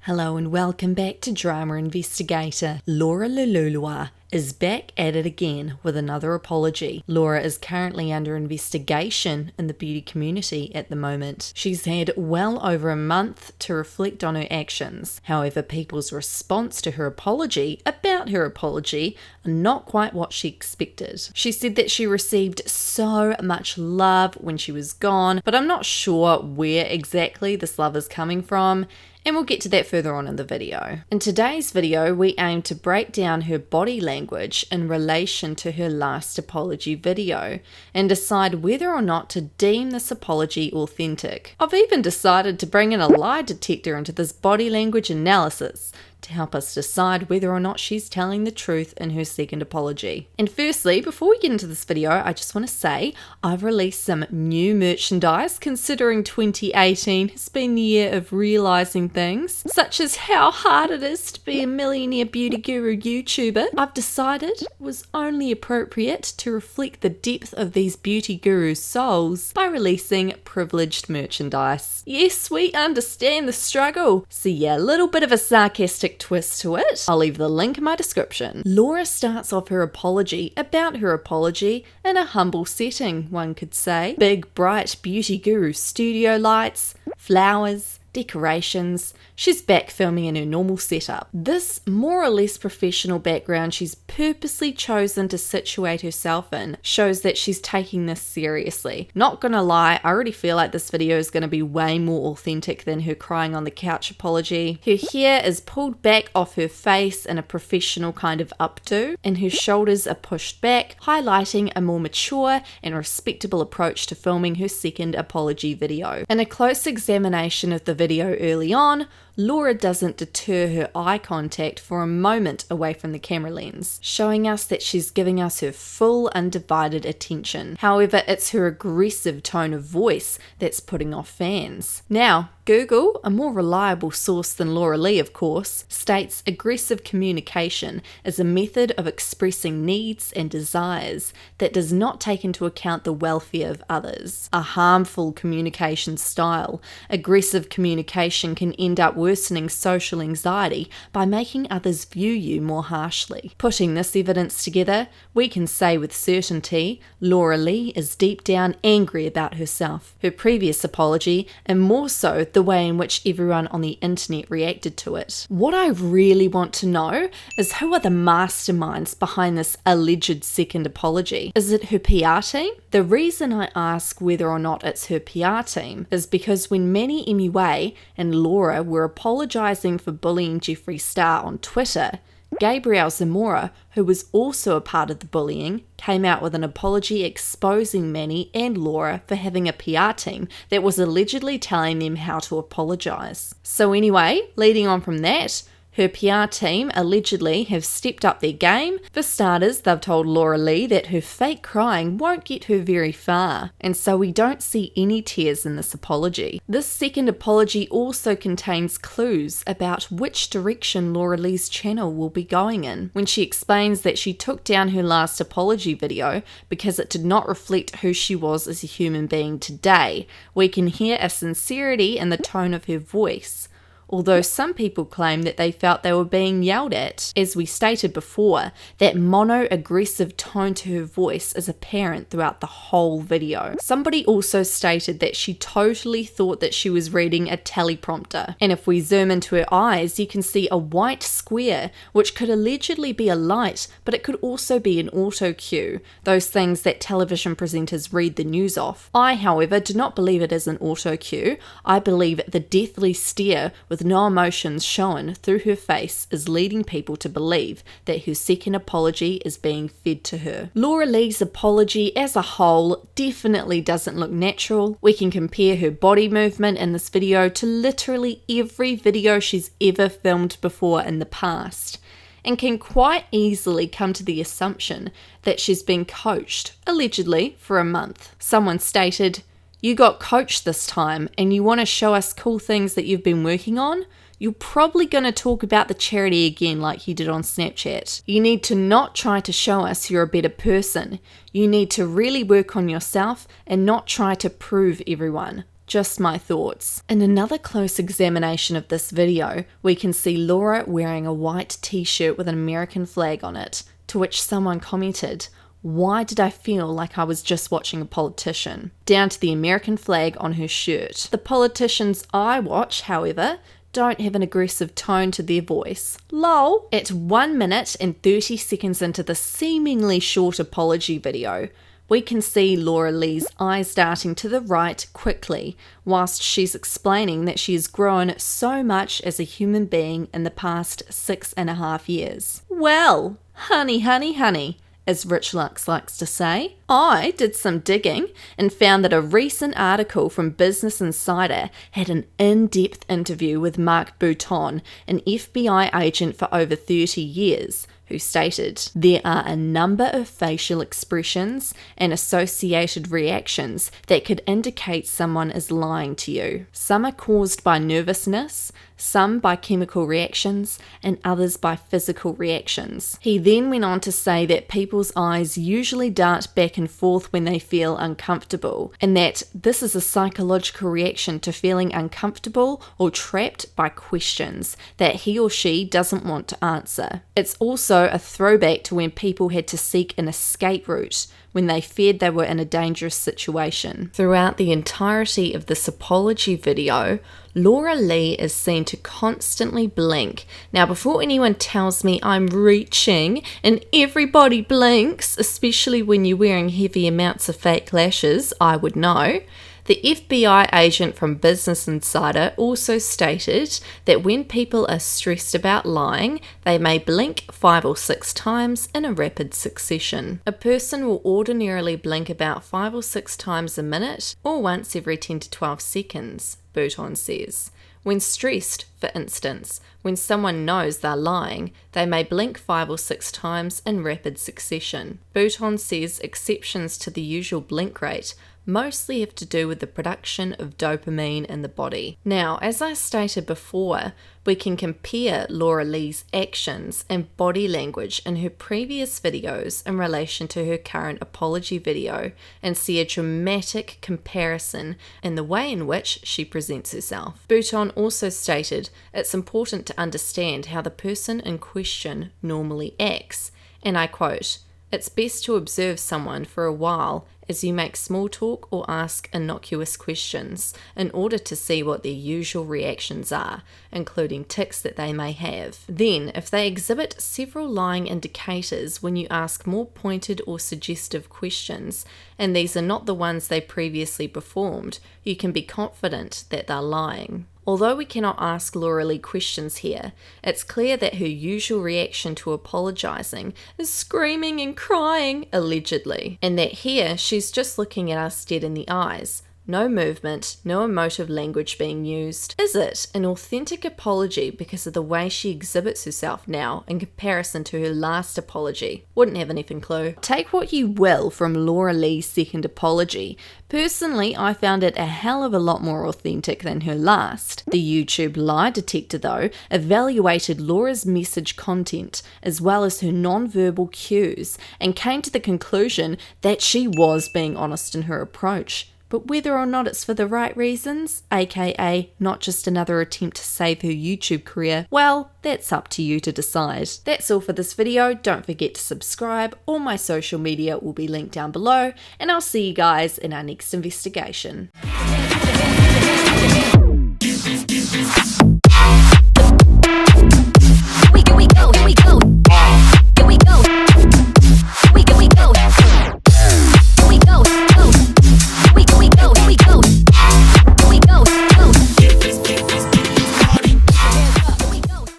Hello and welcome back to Drama Investigator. Laura Lululua is back at it again with another apology. Laura is currently under investigation in the beauty community at the moment. She's had well over a month to reflect on her actions. However, people's response to her apology about her apology are not quite what she expected. She said that she received so much love when she was gone, but I'm not sure where exactly this love is coming from. And we'll get to that further on in the video. In today's video, we aim to break down her body language in relation to her last apology video and decide whether or not to deem this apology authentic. I've even decided to bring in a lie detector into this body language analysis to help us decide whether or not she's telling the truth in her second apology. And firstly, before we get into this video, I just want to say I've released some new merchandise considering 2018 has been the year of realizing things, such as how hard it is to be a millionaire beauty guru YouTuber. I've decided it was only appropriate to reflect the depth of these beauty gurus' souls by releasing privileged merchandise. Yes, we understand the struggle. So yeah, a little bit of a sarcastic twist to it. I'll leave the link in my description. Laura starts off her apology about her apology in a humble setting, one could say. Big, bright beauty guru studio lights, flowers, decorations. She's back filming in her normal setup. This more or less professional background she's purposely chosen to situate herself in shows that she's taking this seriously. Not gonna lie, I already feel like this video is gonna be way more authentic than her crying on the couch apology. Her hair is pulled back off her face in a professional kind of updo, and her shoulders are pushed back, highlighting a more mature and respectable approach to filming her second apology video. In a close examination of the video early on, Laura doesn't deter her eye contact for a moment away from the camera lens, showing us that she's giving us her full undivided attention. However, it's her aggressive tone of voice that's putting off fans. Now, Google, a more reliable source than Laura Lee of course, states aggressive communication is a method of expressing needs and desires that does not take into account the welfare of others. A harmful communication style. Aggressive communication can end up worsening social anxiety by making others view you more harshly. Putting this evidence together, we can say with certainty Laura Lee is deep down angry about herself, her previous apology, and more so the way in which everyone on the internet reacted to it. What I really want to know is who are the masterminds behind this alleged second apology? Is it her PR team? The reason I ask whether or not it's her PR team is because when Manny MUA and Laura were apologising for bullying Jeffree Star on Twitter, Gabrielle Zamora, who was also a part of the bullying, came out with an apology exposing Manny and Laura for having a PR team that was allegedly telling them how to apologise. So anyway, leading on from that, her PR team allegedly have stepped up their game. For starters, they've told Laura Lee that her fake crying won't get her very far, and so we don't see any tears in this apology. This second apology also contains clues about which direction Laura Lee's channel will be going in, when she explains that she took down her last apology video because it did not reflect who she was as a human being today. We can hear a sincerity in the tone of her voice, although some people claim that they felt they were being yelled at. As we stated before, that mono-aggressive tone to her voice is apparent throughout the whole video. Somebody also stated that she totally thought that she was reading a teleprompter, and if we zoom into her eyes, you can see a white square, which could allegedly be a light, but it could also be an auto cue, those things that television presenters read the news off. I, however, do not believe it is an auto cue. I believe the deathly stare with no emotions shown through her face is leading people to believe that her second apology is being fed to her. Laura Lee's apology as a whole definitely doesn't look natural. We can compare her body movement in this video to literally every video she's ever filmed before in the past, and can quite easily come to the assumption that she's been coached, allegedly, for a month. Someone stated, "You got coached this time and you want to show us cool things that you've been working on? You're probably going to talk about the charity again like you did on Snapchat. You need to not try to show us you're a better person. You need to really work on yourself and not try to prove everyone. just my thoughts. In another close examination of this video, we can see Laura wearing a white t-shirt with an American flag on it, to which someone commented, "Why did I feel like I was just watching a politician?" Down to the American flag on her shirt. The politicians I watch, however, don't have an aggressive tone to their voice. Lol. At 1 minute and 30 seconds into the seemingly short apology video, we can see Laura Lee's eyes darting to the right quickly, whilst she's explaining that she has grown so much as a human being in the past 6.5 years. Well, honey, honey, honey, as Rich Lux likes to say. I did some digging and found that a recent article from Business Insider had an in-depth interview with Mark Bouton, an FBI agent for over 30 years, who stated, "There are a number of facial expressions and associated reactions that could indicate someone is lying to you. Some are caused by nervousness, some by chemical reactions, and others by physical reactions." He then went on to say that people's eyes usually dart back and forth when they feel uncomfortable, and that this is a psychological reaction to feeling uncomfortable or trapped by questions that he or she doesn't want to answer. It's also a throwback to when people had to seek an escape route when they feared they were in a dangerous situation. Throughout the entirety of this apology video, Laura Lee is seen to constantly blink. Now, before anyone tells me I'm reaching and everybody blinks, especially when you're wearing heavy amounts of fake lashes, I would know. The FBI agent from Business Insider also stated that when people are stressed about lying, they may blink 5 or 6 times in a rapid succession. A person will ordinarily blink about 5 or 6 times a minute or once every 10 to 12 seconds, Bouton says. When stressed, for instance, when someone knows they're lying, they may blink 5 or 6 times in rapid succession. Bouton says exceptions to the usual blink rate mostly have to do with the production of dopamine in the body. Now, as I stated before, we can compare Laura Lee's actions and body language in her previous videos in relation to her current apology video and see a dramatic comparison in the way in which she presents herself. Bouton also stated it's important to understand how the person in question normally acts, and I quote, "It's best to observe someone for a while as you make small talk or ask innocuous questions in order to see what their usual reactions are, including tics that they may have. Then, if they exhibit several lying indicators when you ask more pointed or suggestive questions, and these are not the ones they previously performed, you can be confident that they're lying." Although we cannot ask Laura Lee questions here, it's clear that her usual reaction to apologising is screaming and crying, allegedly, and that here she's just looking at us dead in the eyes. No movement, no emotive language being used. Is it an authentic apology because of the way she exhibits herself now in comparison to her last apology? Wouldn't have an effing clue. Take what you will from Laura Lee's second apology. Personally, I found it a hell of a lot more authentic than her last. The YouTube lie detector, though, evaluated Laura's message content as well as her non-verbal cues and came to the conclusion that she was being honest in her approach. But whether or not it's for the right reasons, aka not just another attempt to save her YouTube career, well, that's up to you to decide. That's all for this video. Don't forget to subscribe. All my social media will be linked down below, and I'll see you guys in our next investigation.